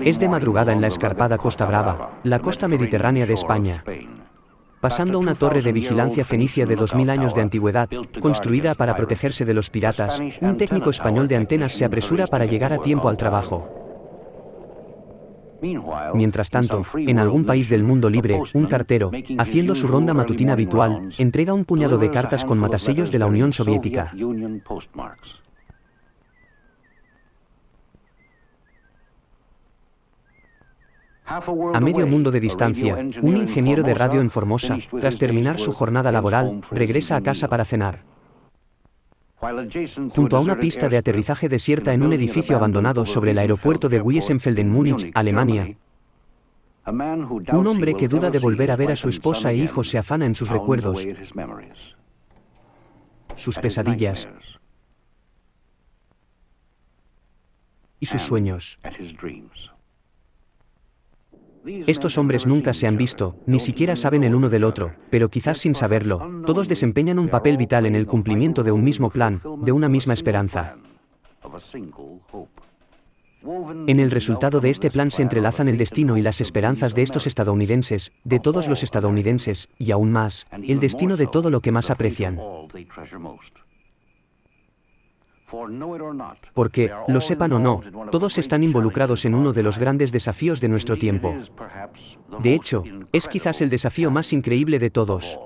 Es de madrugada en la escarpada Costa Brava, la costa mediterránea de España. Pasando una torre de vigilancia fenicia de 2000 años de antigüedad, construida para protegerse de los piratas, un técnico español de antenas se apresura para llegar a tiempo al trabajo. Mientras tanto, en algún país del mundo libre, un cartero, haciendo su ronda matutina habitual, entrega un puñado de cartas con matasellos de la Unión Soviética. A medio mundo de distancia, un ingeniero de radio en Formosa, tras terminar su jornada laboral, regresa a casa para cenar. Junto a una pista de aterrizaje desierta en un edificio abandonado sobre el aeropuerto de Wiesenfeld en Múnich, Alemania, un hombre que duda de volver a ver a su esposa e hijos se afana en sus recuerdos, sus pesadillas y sus sueños. Estos hombres nunca se han visto, ni siquiera saben el uno del otro, pero quizás sin saberlo, todos desempeñan un papel vital en el cumplimiento de un mismo plan, de una misma esperanza. En el resultado de este plan se entrelazan el destino y las esperanzas de estos estadounidenses, de todos los estadounidenses, y aún más, el destino de todo lo que más aprecian. Porque, lo sepan o no, todos están involucrados en uno de los grandes desafíos de nuestro tiempo. De hecho, es quizás el desafío más increíble de todos.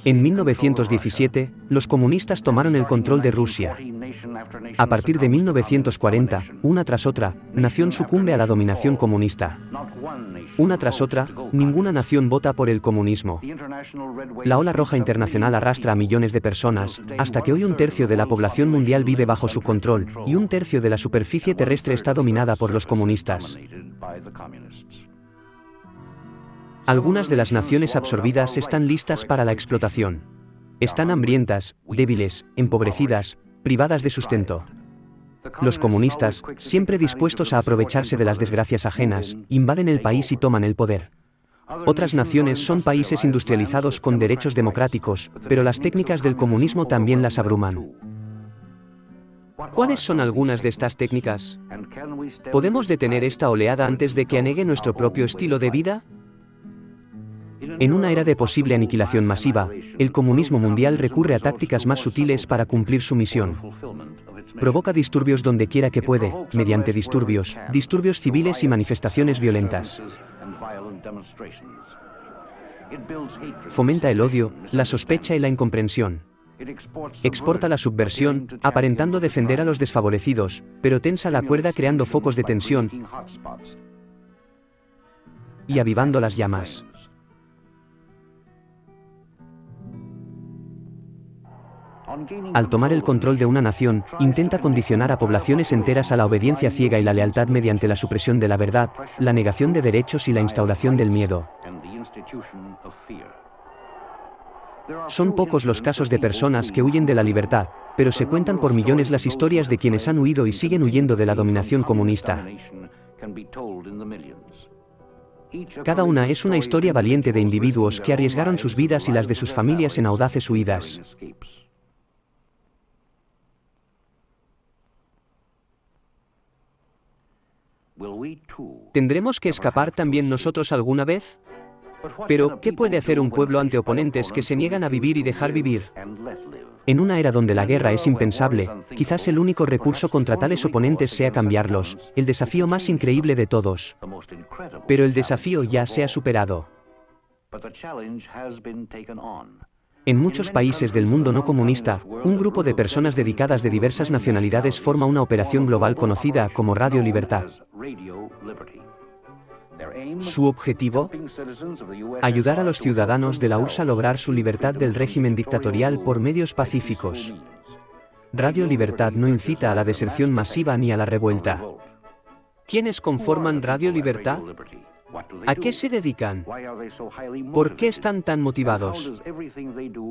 En 1917, los comunistas tomaron el control de Rusia. A partir de 1940, una tras otra, nación sucumbe a la dominación comunista. Una tras otra, ninguna nación vota por el comunismo. La ola roja internacional arrastra a millones de personas, hasta que hoy un tercio de la población mundial vive bajo su control, y un tercio de la superficie terrestre está dominada por los comunistas. Algunas de las naciones absorbidas están listas para la explotación. Están hambrientas, débiles, empobrecidas, privadas de sustento. Los comunistas, siempre dispuestos a aprovecharse de las desgracias ajenas, invaden el país y toman el poder. Otras naciones son países industrializados con derechos democráticos, pero las técnicas del comunismo también las abruman. ¿Cuáles son algunas de estas técnicas? ¿Podemos detener esta oleada antes de que anegue nuestro propio estilo de vida? En una era de posible aniquilación masiva, el comunismo mundial recurre a tácticas más sutiles para cumplir su misión. Provoca disturbios donde quiera que puede, mediante disturbios civiles y manifestaciones violentas. Fomenta el odio, la sospecha y la incomprensión. Exporta la subversión, aparentando defender a los desfavorecidos, pero tensa la cuerda creando focos de tensión y avivando las llamas. Al tomar el control de una nación, intenta condicionar a poblaciones enteras a la obediencia ciega y la lealtad mediante la supresión de la verdad, la negación de derechos y la instauración del miedo. Son pocos los casos de personas que huyen de la libertad, pero se cuentan por millones las historias de quienes han huido y siguen huyendo de la dominación comunista. Cada una es una historia valiente de individuos que arriesgaron sus vidas y las de sus familias en audaces huidas. ¿Tendremos que escapar también nosotros alguna vez? Pero, ¿qué puede hacer un pueblo ante oponentes que se niegan a vivir y dejar vivir? En una era donde la guerra es impensable, quizás el único recurso contra tales oponentes sea cambiarlos, el desafío más increíble de todos. Pero el desafío ya se ha superado. En muchos países del mundo no comunista, un grupo de personas dedicadas de diversas nacionalidades forma una operación global conocida como Radio Libertad. Su objetivo: ayudar a los ciudadanos de la URSS a lograr su libertad del régimen dictatorial por medios pacíficos. Radio Libertad no incita a la deserción masiva ni a la revuelta. ¿Quiénes conforman Radio Libertad? ¿A qué se dedican? ¿Por qué están tan motivados?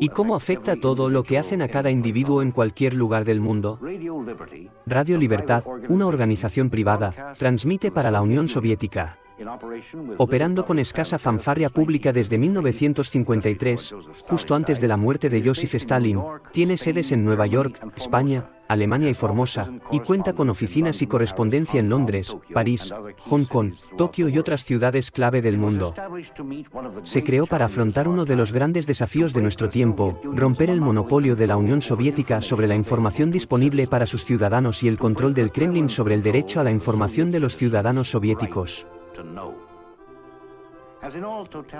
¿Y cómo afecta todo lo que hacen a cada individuo en cualquier lugar del mundo? Radio Libertad, una organización privada, transmite para la Unión Soviética. Operando con escasa fanfarria pública desde 1953, justo antes de la muerte de Joseph Stalin, tiene sedes en Nueva York, España, Alemania y Formosa, y cuenta con oficinas y correspondencia en Londres, París, Hong Kong, Tokio y otras ciudades clave del mundo. Se creó para afrontar uno de los grandes desafíos de nuestro tiempo, romper el monopolio de la Unión Soviética sobre la información disponible para sus ciudadanos y el control del Kremlin sobre el derecho a la información de los ciudadanos soviéticos.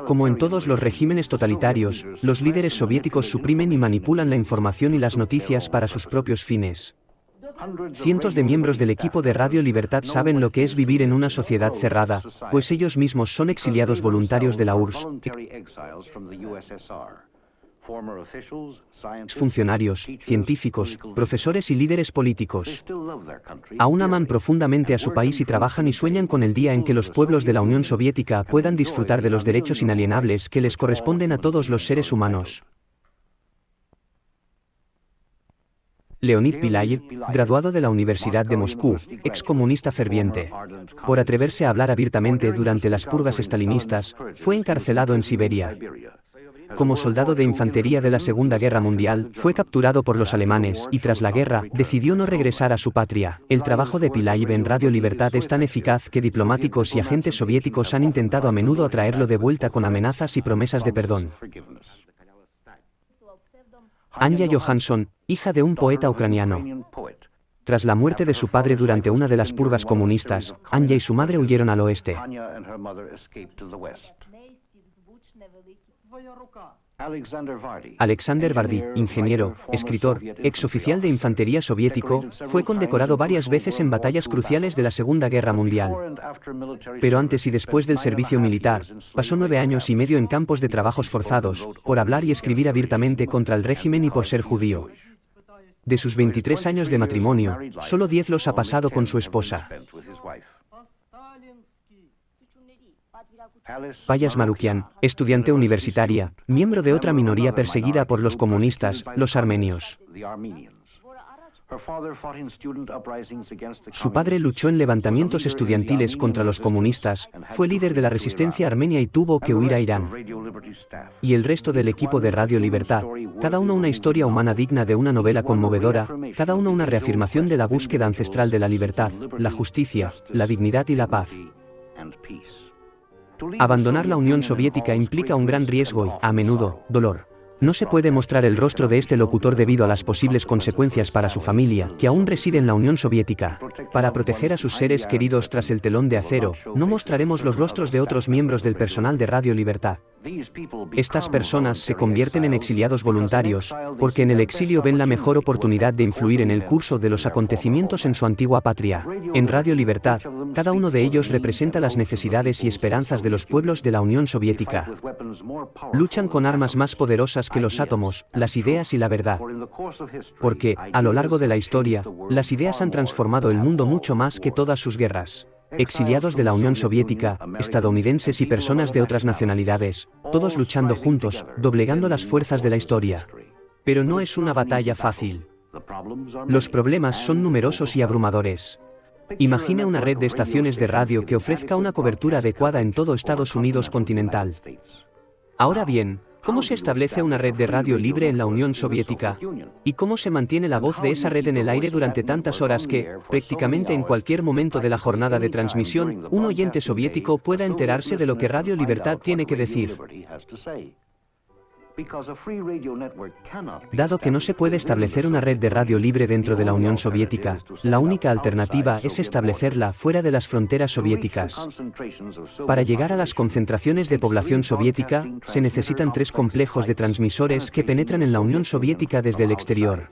Como en todos los regímenes totalitarios, los líderes soviéticos suprimen y manipulan la información y las noticias para sus propios fines. Cientos de miembros del equipo de Radio Libertad saben lo que es vivir en una sociedad cerrada, pues ellos mismos son exiliados voluntarios de la URSS. Funcionarios, científicos, profesores y líderes políticos. Aún aman profundamente a su país y trabajan y sueñan con el día en que los pueblos de la Unión Soviética puedan disfrutar de los derechos inalienables que les corresponden a todos los seres humanos. Leonid Pilayev, graduado de la Universidad de Moscú, excomunista ferviente. Por atreverse a hablar abiertamente durante las purgas estalinistas, fue encarcelado en Siberia. Como soldado de infantería de la Segunda Guerra Mundial, fue capturado por los alemanes y tras la guerra, decidió no regresar a su patria. El trabajo de Pilayev en Radio Libertad es tan eficaz que diplomáticos y agentes soviéticos han intentado a menudo atraerlo de vuelta con amenazas y promesas de perdón. Anya Johansson, hija de un poeta ucraniano. Tras la muerte de su padre durante una de las purgas comunistas, Anya y su madre huyeron al oeste. Alexander Vardy, ingeniero, escritor, exoficial de infantería soviético, fue condecorado varias veces en batallas cruciales de la Segunda Guerra Mundial. Pero antes y después del servicio militar, pasó 9 años y medio en campos de trabajos forzados, por hablar y escribir abiertamente contra el régimen y por ser judío. De sus 23 años de matrimonio, solo 10 los ha pasado con su esposa. Payas Marukian, estudiante universitaria, miembro de otra minoría perseguida por los comunistas, los armenios. Su padre luchó en levantamientos estudiantiles contra los comunistas, fue líder de la resistencia armenia y tuvo que huir a Irán. Y el resto del equipo de Radio Libertad, cada uno una historia humana digna de una novela conmovedora, cada uno una reafirmación de la búsqueda ancestral de la libertad, la justicia, la dignidad y la paz. Abandonar la Unión Soviética implica un gran riesgo y, a menudo, dolor. No se puede mostrar el rostro de este locutor debido a las posibles consecuencias para su familia, que aún reside en la Unión Soviética. Para proteger a sus seres queridos tras el telón de acero, no mostraremos los rostros de otros miembros del personal de Radio Libertad. Estas personas se convierten en exiliados voluntarios, porque en el exilio ven la mejor oportunidad de influir en el curso de los acontecimientos en su antigua patria. En Radio Libertad, cada uno de ellos representa las necesidades y esperanzas de los pueblos de la Unión Soviética. Luchan con armas más poderosas que los átomos, las ideas y la verdad. Porque, a lo largo de la historia, las ideas han transformado el mundo mucho más que todas sus guerras. Exiliados de la Unión Soviética, estadounidenses y personas de otras nacionalidades, todos luchando juntos, doblegando las fuerzas de la historia. Pero no es una batalla fácil. Los problemas son numerosos y abrumadores. Imagine una red de estaciones de radio que ofrezca una cobertura adecuada en todo Estados Unidos continental. Ahora bien, ¿cómo se establece una red de radio libre en la Unión Soviética? ¿Y cómo se mantiene la voz de esa red en el aire durante tantas horas que, prácticamente en cualquier momento de la jornada de transmisión, un oyente soviético pueda enterarse de lo que Radio Libertad tiene que decir? Dado que no se puede establecer una red de radio libre dentro de la Unión Soviética, la única alternativa es establecerla fuera de las fronteras soviéticas. Para llegar a las concentraciones de población soviética, se necesitan 3 complejos de transmisores que penetran en la Unión Soviética desde el exterior.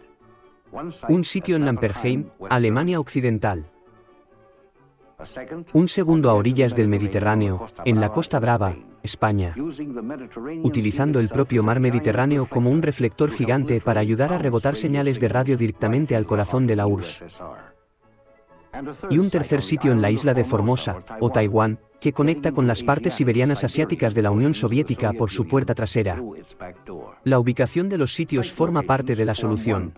Un sitio en Lamperheim, Alemania Occidental. Un segundo a orillas del Mediterráneo, en la Costa Brava, España, utilizando el propio mar Mediterráneo como un reflector gigante para ayudar a rebotar señales de radio directamente al corazón de la URSS. Y un tercer sitio en la isla de Formosa, o Taiwán, que conecta con las partes siberianas asiáticas de la Unión Soviética por su puerta trasera. La ubicación de los sitios forma parte de la solución.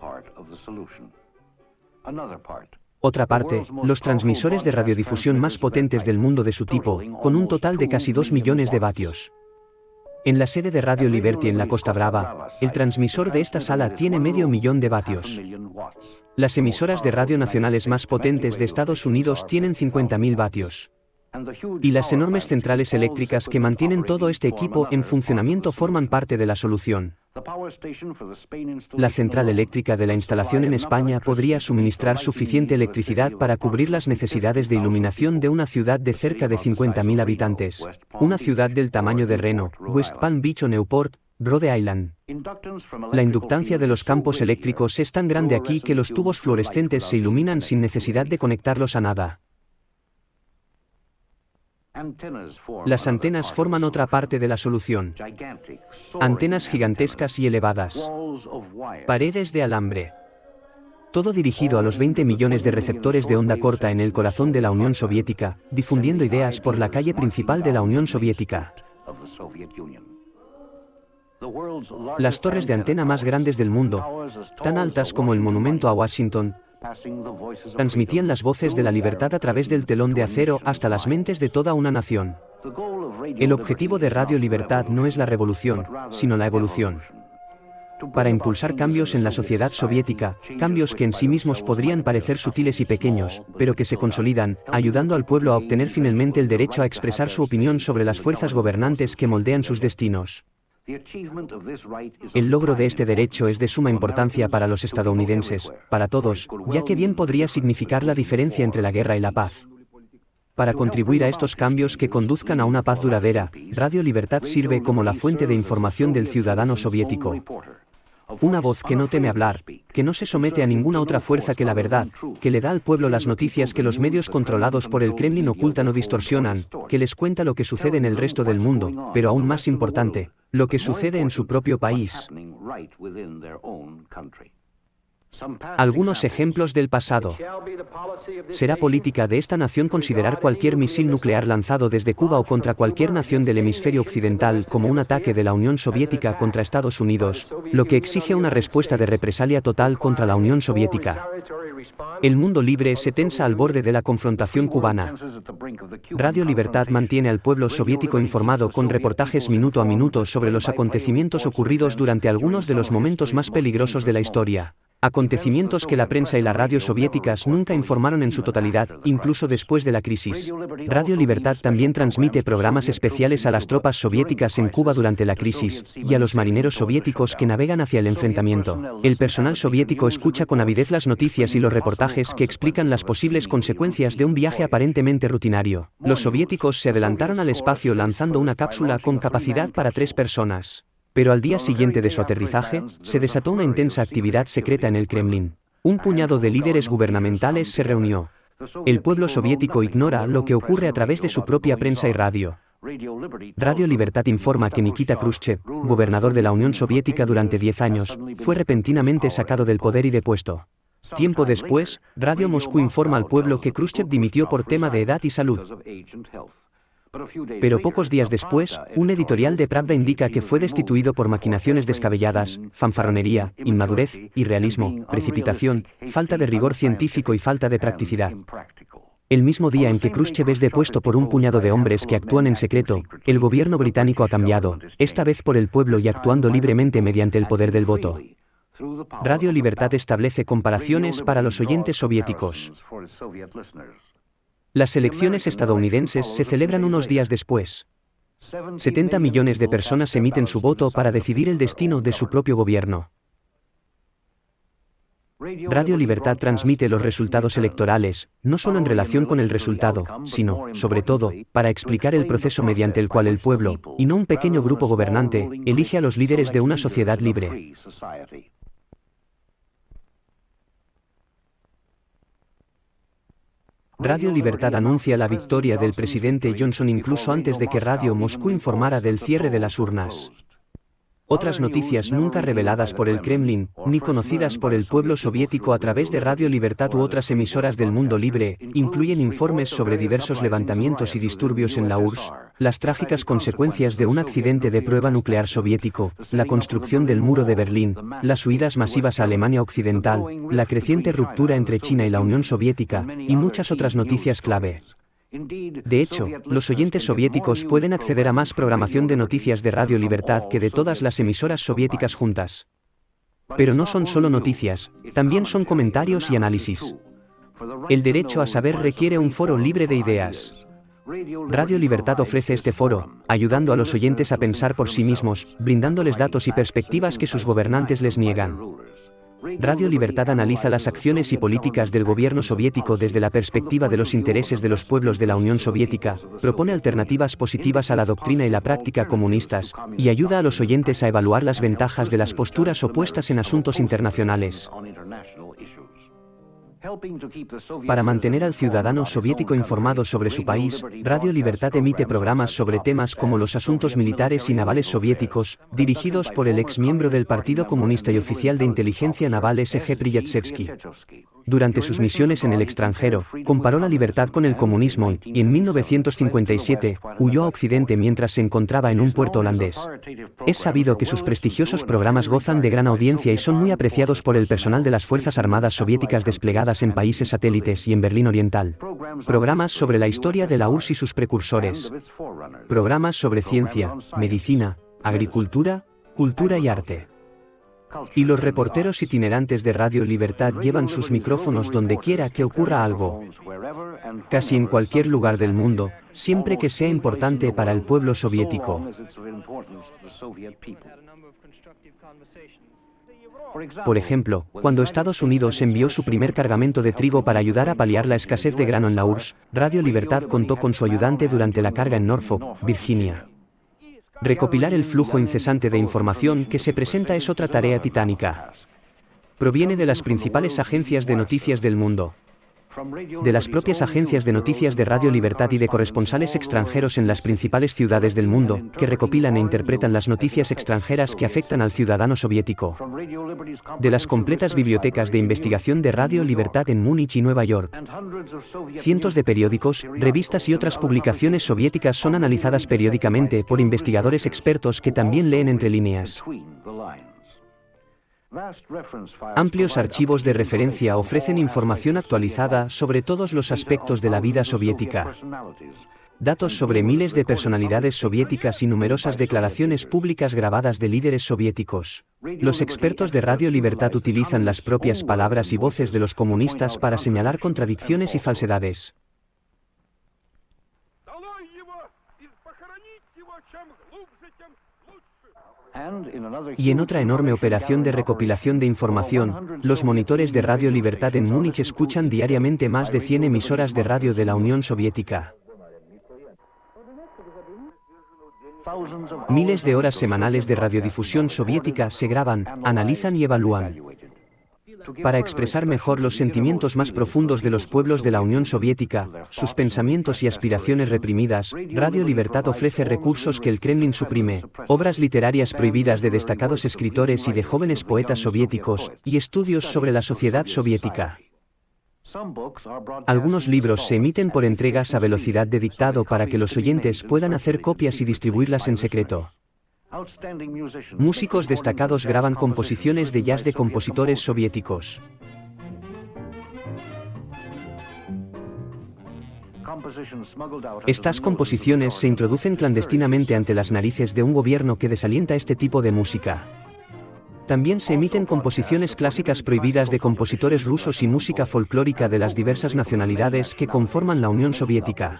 Otra parte, los transmisores de radiodifusión más potentes del mundo de su tipo, con un total de casi 2 millones de vatios. En la sede de Radio Liberty en la Costa Brava, el transmisor de esta sala tiene 500.000 de vatios. Las emisoras de radio nacionales más potentes de Estados Unidos tienen 50.000 vatios. Y las enormes centrales eléctricas que mantienen todo este equipo en funcionamiento forman parte de la solución. La central eléctrica de la instalación en España podría suministrar suficiente electricidad para cubrir las necesidades de iluminación de una ciudad de cerca de 50.000 habitantes, una ciudad del tamaño de Reno, West Palm Beach o Newport, Rhode Island. La inductancia de los campos eléctricos es tan grande aquí que los tubos fluorescentes se iluminan sin necesidad de conectarlos a nada. Las antenas forman otra parte de la solución. Antenas gigantescas y elevadas. Paredes de alambre. Todo dirigido a los 20 millones de receptores de onda corta en el corazón de la Unión Soviética, difundiendo ideas por la calle principal de la Unión Soviética. Las torres de antena más grandes del mundo, tan altas como el monumento a Washington, transmitían las voces de la libertad a través del telón de acero hasta las mentes de toda una nación. El objetivo de Radio Libertad no es la revolución, sino la evolución. Para impulsar cambios en la sociedad soviética, cambios que en sí mismos podrían parecer sutiles y pequeños, pero que se consolidan, ayudando al pueblo a obtener finalmente el derecho a expresar su opinión sobre las fuerzas gobernantes que moldean sus destinos. El logro de este derecho es de suma importancia para los estadounidenses, para todos, ya que bien podría significar la diferencia entre la guerra y la paz. Para contribuir a estos cambios que conduzcan a una paz duradera, Radio Libertad sirve como la fuente de información del ciudadano soviético. Una voz que no teme hablar, que no se somete a ninguna otra fuerza que la verdad, que le da al pueblo las noticias que los medios controlados por el Kremlin ocultan o distorsionan, que les cuenta lo que sucede en el resto del mundo, pero aún más importante, lo que sucede en su propio país. Algunos ejemplos del pasado. Será política de esta nación considerar cualquier misil nuclear lanzado desde Cuba o contra cualquier nación del hemisferio occidental como un ataque de la Unión Soviética contra Estados Unidos, lo que exige una respuesta de represalia total contra la Unión Soviética. El mundo libre se tensa al borde de la confrontación cubana. Radio Libertad mantiene al pueblo soviético informado con reportajes minuto a minuto sobre los acontecimientos ocurridos durante algunos de los momentos más peligrosos de la historia. Acontecimientos que la prensa y las radios soviéticas nunca informaron en su totalidad, incluso después de la crisis. Radio Libertad también transmite programas especiales a las tropas soviéticas en Cuba durante la crisis, y a los marineros soviéticos que navegan hacia el enfrentamiento. El personal soviético escucha con avidez las noticias y los reportajes que explican las posibles consecuencias de un viaje aparentemente rutinario. Los soviéticos se adelantaron al espacio lanzando una cápsula con capacidad para 3 personas. Pero al día siguiente de su aterrizaje, se desató una intensa actividad secreta en el Kremlin. Un puñado de líderes gubernamentales se reunió. El pueblo soviético ignora lo que ocurre a través de su propia prensa y radio. Radio Libertad informa que Nikita Khrushchev, gobernador de la Unión Soviética durante 10 años, fue repentinamente sacado del poder y depuesto. Tiempo después, Radio Moscú informa al pueblo que Khrushchev dimitió por tema de edad y salud. Pero pocos días después, un editorial de Pravda indica que fue destituido por maquinaciones descabelladas, fanfarronería, inmadurez, irrealismo, precipitación, falta de rigor científico y falta de practicidad. El mismo día en que Khrushchev es depuesto por un puñado de hombres que actúan en secreto, el gobierno británico ha cambiado, esta vez por el pueblo y actuando libremente mediante el poder del voto. Radio Libertad establece comparaciones para los oyentes soviéticos. Las elecciones estadounidenses se celebran unos días después. 70 millones de personas emiten su voto para decidir el destino de su propio gobierno. Radio Libertad transmite los resultados electorales, no solo en relación con el resultado, sino, sobre todo, para explicar el proceso mediante el cual el pueblo, y no un pequeño grupo gobernante, elige a los líderes de una sociedad libre. Radio Libertad anuncia la victoria del presidente Johnson incluso antes de que Radio Moscú informara del cierre de las urnas. Otras noticias nunca reveladas por el Kremlin, ni conocidas por el pueblo soviético a través de Radio Libertad u otras emisoras del mundo libre, incluyen informes sobre diversos levantamientos y disturbios en la URSS, las trágicas consecuencias de un accidente de prueba nuclear soviético, la construcción del muro de Berlín, las huidas masivas a Alemania Occidental, la creciente ruptura entre China y la Unión Soviética, y muchas otras noticias clave. De hecho, los oyentes soviéticos pueden acceder a más programación de noticias de Radio Libertad que de todas las emisoras soviéticas juntas. Pero no son solo noticias, también son comentarios y análisis. El derecho a saber requiere un foro libre de ideas. Radio Libertad ofrece este foro, ayudando a los oyentes a pensar por sí mismos, brindándoles datos y perspectivas que sus gobernantes les niegan. Radio Libertad analiza las acciones y políticas del gobierno soviético desde la perspectiva de los intereses de los pueblos de la Unión Soviética, propone alternativas positivas a la doctrina y la práctica comunistas, y ayuda a los oyentes a evaluar las ventajas de las posturas opuestas en asuntos internacionales. Para mantener al ciudadano soviético informado sobre su país, Radio Libertad emite programas sobre temas como los asuntos militares y navales soviéticos, dirigidos por el ex miembro del Partido Comunista y oficial de inteligencia naval S.G. Priyatshevsky. Durante sus misiones en el extranjero, comparó la libertad con el comunismo y, en 1957, huyó a Occidente mientras se encontraba en un puerto holandés. Es sabido que sus prestigiosos programas gozan de gran audiencia y son muy apreciados por el personal de las Fuerzas Armadas soviéticas desplegadas en países satélites y en Berlín Oriental. Programas sobre la historia de la URSS y sus precursores. Programas sobre ciencia, medicina, agricultura, cultura y arte. Y los reporteros itinerantes de Radio Libertad llevan sus micrófonos donde quiera que ocurra algo. Casi en cualquier lugar del mundo, siempre que sea importante para el pueblo soviético. Por ejemplo, cuando Estados Unidos envió su primer cargamento de trigo para ayudar a paliar la escasez de grano en la URSS, Radio Libertad contó con su ayudante durante la carga en Norfolk, Virginia. Recopilar el flujo incesante de información que se presenta es otra tarea titánica. Proviene de las principales agencias de noticias del mundo. De las propias agencias de noticias de Radio Libertad y de corresponsales extranjeros en las principales ciudades del mundo, que recopilan e interpretan las noticias extranjeras que afectan al ciudadano soviético. De las completas bibliotecas de investigación de Radio Libertad en Múnich y Nueva York. Cientos de periódicos, revistas y otras publicaciones soviéticas son analizadas periódicamente por investigadores expertos que también leen entre líneas. Amplios archivos de referencia ofrecen información actualizada sobre todos los aspectos de la vida soviética. Datos sobre miles de personalidades soviéticas y numerosas declaraciones públicas grabadas de líderes soviéticos. Los expertos de Radio Libertad utilizan las propias palabras y voces de los comunistas para señalar contradicciones y falsedades. Y en otra enorme operación de recopilación de información, los monitores de Radio Libertad en Múnich escuchan diariamente más de 100 emisoras de radio de la Unión Soviética. Miles de horas semanales de radiodifusión soviética se graban, analizan y evalúan. Para expresar mejor los sentimientos más profundos de los pueblos de la Unión Soviética, sus pensamientos y aspiraciones reprimidas, Radio Libertad ofrece recursos que el Kremlin suprime, obras literarias prohibidas de destacados escritores y de jóvenes poetas soviéticos, y estudios sobre la sociedad soviética. Algunos libros se emiten por entregas a velocidad de dictado para que los oyentes puedan hacer copias y distribuirlas en secreto. Músicos destacados graban composiciones de jazz de compositores soviéticos. Estas composiciones se introducen clandestinamente ante las narices de un gobierno que desalienta este tipo de música. También se emiten composiciones clásicas prohibidas de compositores rusos y música folclórica de las diversas nacionalidades que conforman la Unión Soviética.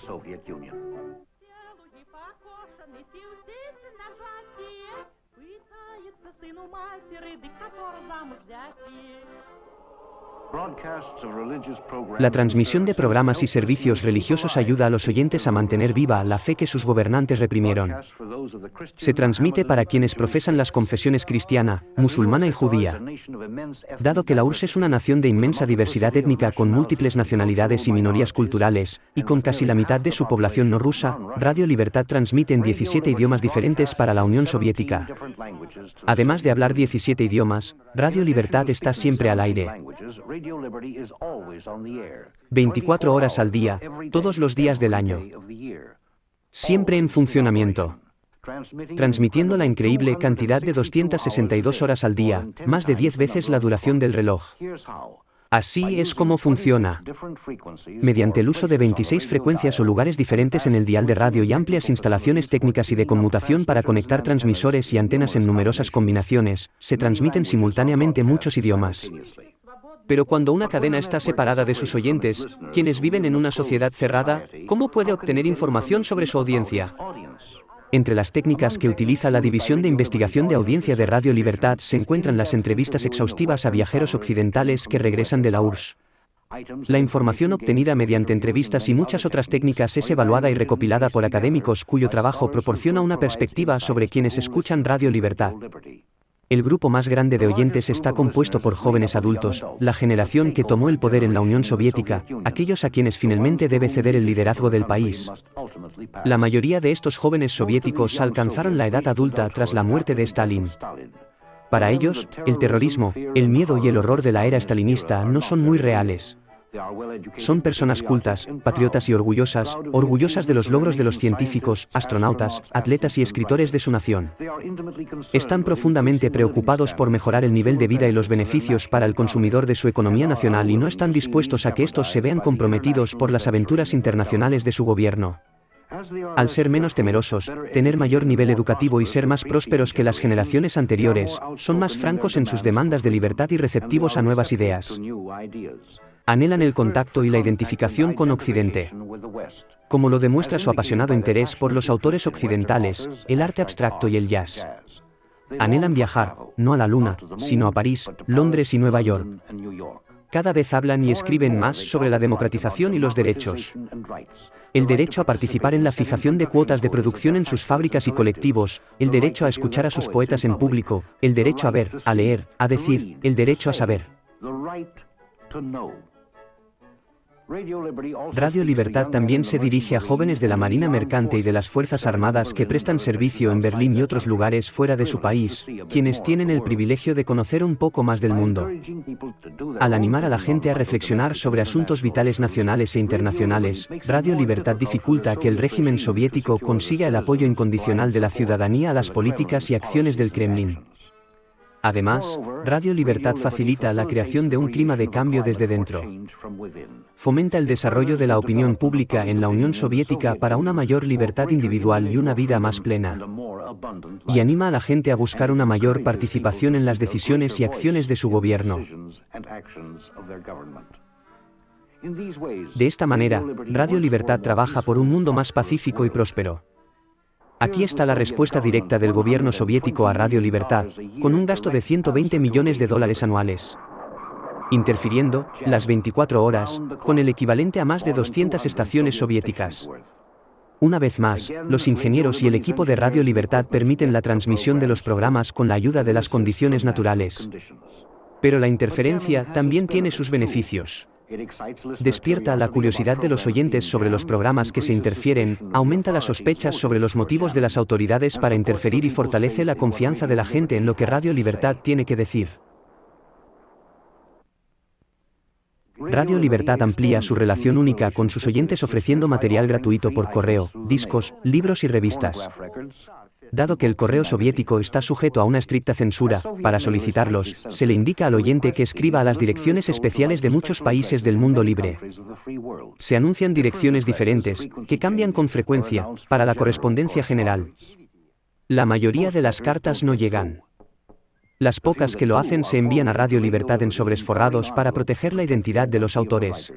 La transmisión de programas y servicios religiosos ayuda a los oyentes a mantener viva la fe que sus gobernantes reprimieron. Se transmite para quienes profesan las confesiones cristiana, musulmana y judía. Dado que la URSS es una nación de inmensa diversidad étnica con múltiples nacionalidades y minorías culturales, y con casi la mitad de su población no rusa, Radio Libertad transmite en 17 idiomas diferentes para la Unión Soviética. Además de hablar 17 idiomas, Radio Libertad está siempre al aire. 24 horas al día, todos los días del año. Siempre en funcionamiento. Transmitiendo la increíble cantidad de 262 horas al día, más de 10 veces la duración del reloj. Así es como funciona. Mediante el uso de 26 frecuencias o lugares diferentes en el dial de radio y amplias instalaciones técnicas y de conmutación para conectar transmisores y antenas en numerosas combinaciones, se transmiten simultáneamente muchos idiomas. Pero cuando una cadena está separada de sus oyentes, quienes viven en una sociedad cerrada, ¿cómo puede obtener información sobre su audiencia? Entre las técnicas que utiliza la División de Investigación de Audiencia de Radio Libertad se encuentran las entrevistas exhaustivas a viajeros occidentales que regresan de la URSS. La información obtenida mediante entrevistas y muchas otras técnicas es evaluada y recopilada por académicos cuyo trabajo proporciona una perspectiva sobre quienes escuchan Radio Libertad. El grupo más grande de oyentes está compuesto por jóvenes adultos, la generación que tomó el poder en la Unión Soviética, aquellos a quienes finalmente debe ceder el liderazgo del país. La mayoría de estos jóvenes soviéticos alcanzaron la edad adulta tras la muerte de Stalin. Para ellos, el terrorismo, el miedo y el horror de la era stalinista no son muy reales. Son personas cultas, patriotas y orgullosas de los logros de los científicos, astronautas, atletas y escritores de su nación. Están profundamente preocupados por mejorar el nivel de vida y los beneficios para el consumidor de su economía nacional y no están dispuestos a que estos se vean comprometidos por las aventuras internacionales de su gobierno. Al ser menos temerosos, tener mayor nivel educativo y ser más prósperos que las generaciones anteriores, son más francos en sus demandas de libertad y receptivos a nuevas ideas. Anhelan el contacto y la identificación con Occidente. Como lo demuestra su apasionado interés por los autores occidentales, el arte abstracto y el jazz. Anhelan viajar, no a la Luna, sino a París, Londres y Nueva York. Cada vez hablan y escriben más sobre la democratización y los derechos. El derecho a participar en la fijación de cuotas de producción en sus fábricas y colectivos, el derecho a escuchar a sus poetas en público, el derecho a ver, a leer, a decir, el derecho a saber. Radio Libertad también se dirige a jóvenes de la Marina Mercante y de las Fuerzas Armadas que prestan servicio en Berlín y otros lugares fuera de su país, quienes tienen el privilegio de conocer un poco más del mundo. Al animar a la gente a reflexionar sobre asuntos vitales nacionales e internacionales, Radio Libertad dificulta que el régimen soviético consiga el apoyo incondicional de la ciudadanía a las políticas y acciones del Kremlin. Además, Radio Libertad facilita la creación de un clima de cambio desde dentro. Fomenta el desarrollo de la opinión pública en la Unión Soviética para una mayor libertad individual y una vida más plena. Y anima a la gente a buscar una mayor participación en las decisiones y acciones de su gobierno. De esta manera, Radio Libertad trabaja por un mundo más pacífico y próspero. Aquí está la respuesta directa del gobierno soviético a Radio Libertad, con un gasto de $120 millones anuales. Interfiriendo, las 24 horas, con el equivalente a más de 200 estaciones soviéticas. Una vez más, los ingenieros y el equipo de Radio Libertad permiten la transmisión de los programas con la ayuda de las condiciones naturales. Pero la interferencia también tiene sus beneficios. Despierta la curiosidad de los oyentes sobre los programas que se interfieren, aumenta las sospechas sobre los motivos de las autoridades para interferir y fortalece la confianza de la gente en lo que Radio Libertad tiene que decir. Radio Libertad amplía su relación única con sus oyentes ofreciendo material gratuito por correo, discos, libros y revistas. Dado que el correo soviético está sujeto a una estricta censura, para solicitarlos, se le indica al oyente que escriba a las direcciones especiales de muchos países del mundo libre. Se anuncian direcciones diferentes, que cambian con frecuencia, para la correspondencia general. La mayoría de las cartas no llegan. Las pocas que lo hacen se envían a Radio Libertad en sobres forrados para proteger la identidad de los autores.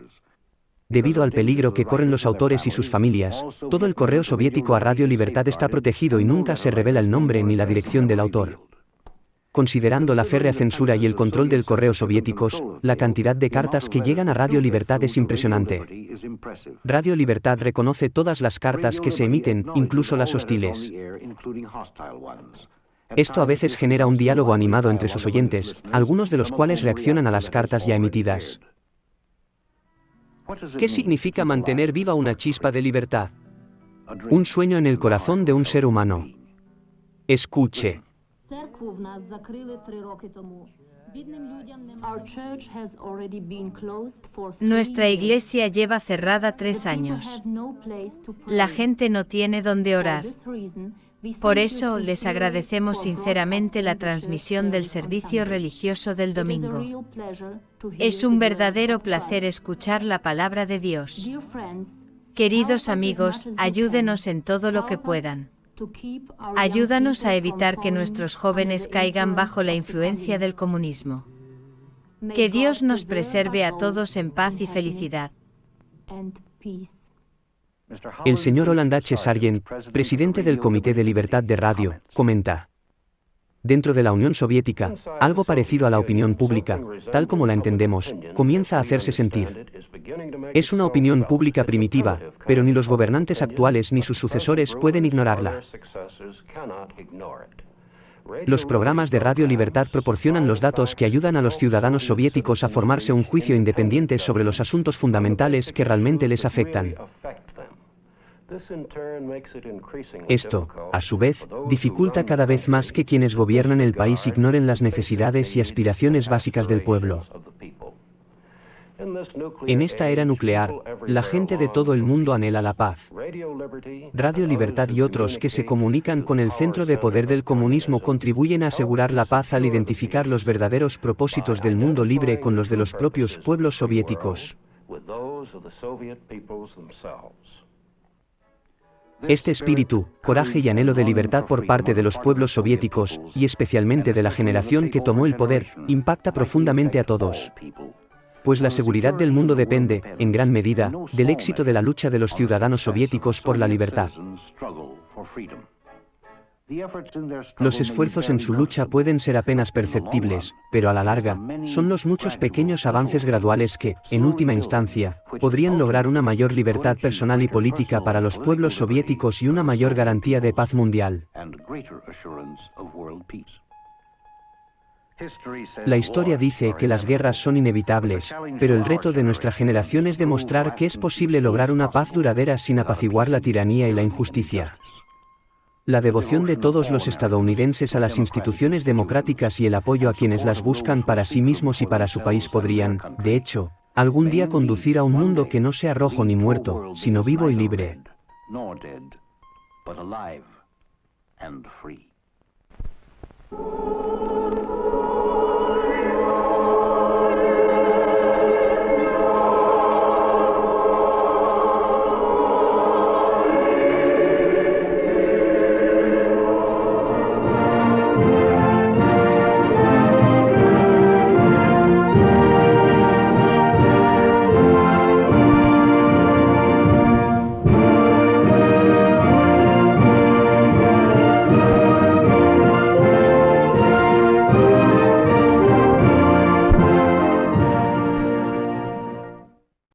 Debido al peligro que corren los autores y sus familias, todo el correo soviético a Radio Libertad está protegido y nunca se revela el nombre ni la dirección del autor. Considerando la férrea censura y el control del correo soviéticos, la cantidad de cartas que llegan a Radio Libertad es impresionante. Radio Libertad reconoce todas las cartas que se emiten, incluso las hostiles. Esto a veces genera un diálogo animado entre sus oyentes, algunos de los cuales reaccionan a las cartas ya emitidas. ¿Qué significa mantener viva una chispa de libertad? Un sueño en el corazón de un ser humano. Escuche. церкву в нас закрили 3 роки тому. Бідним людям немає. Our church has already been closed for 3 Nuestra years. iglesia lleva cerrada 3 años. La gente no tiene donde orar. Por eso les agradecemos sinceramente la transmisión del servicio religioso del domingo. Es un verdadero placer escuchar la palabra de Dios. Queridos amigos, ayúdenos en todo lo que puedan. Ayúdanos a evitar que nuestros jóvenes caigan bajo la influencia del comunismo. Que Dios nos preserve a todos en paz y felicidad. El señor Holland H. Sargent, presidente del Comité de Libertad de Radio, comenta: dentro de la Unión Soviética, algo parecido a la opinión pública, tal como la entendemos, comienza a hacerse sentir. Es una opinión pública primitiva, pero ni los gobernantes actuales ni sus sucesores pueden ignorarla. Los programas de Radio Libertad proporcionan los datos que ayudan a los ciudadanos soviéticos a formarse un juicio independiente sobre los asuntos fundamentales que realmente les afectan. Esto, a su vez, dificulta cada vez más que quienes gobiernan el país ignoren las necesidades y aspiraciones básicas del pueblo. En esta era nuclear, la gente de todo el mundo anhela la paz. Radio Libertad y otros que se comunican con el centro de poder del comunismo contribuyen a asegurar la paz al identificar los verdaderos propósitos del mundo libre con los de los propios pueblos soviéticos. Este espíritu, coraje y anhelo de libertad por parte de los pueblos soviéticos, y especialmente de la generación que tomó el poder, impacta profundamente a todos. Pues la seguridad del mundo depende, en gran medida, del éxito de la lucha de los ciudadanos soviéticos por la libertad. Los esfuerzos en su lucha pueden ser apenas perceptibles, pero a la larga, son los muchos pequeños avances graduales que, en última instancia, podrían lograr una mayor libertad personal y política para los pueblos soviéticos y una mayor garantía de paz mundial. La historia dice que las guerras son inevitables, pero el reto de nuestra generación es demostrar que es posible lograr una paz duradera sin apaciguar la tiranía y la injusticia. La devoción de todos los estadounidenses a las instituciones democráticas y el apoyo a quienes las buscan para sí mismos y para su país podrían, de hecho, algún día conducir a un mundo que no sea rojo ni muerto, sino vivo y libre. Alive and free.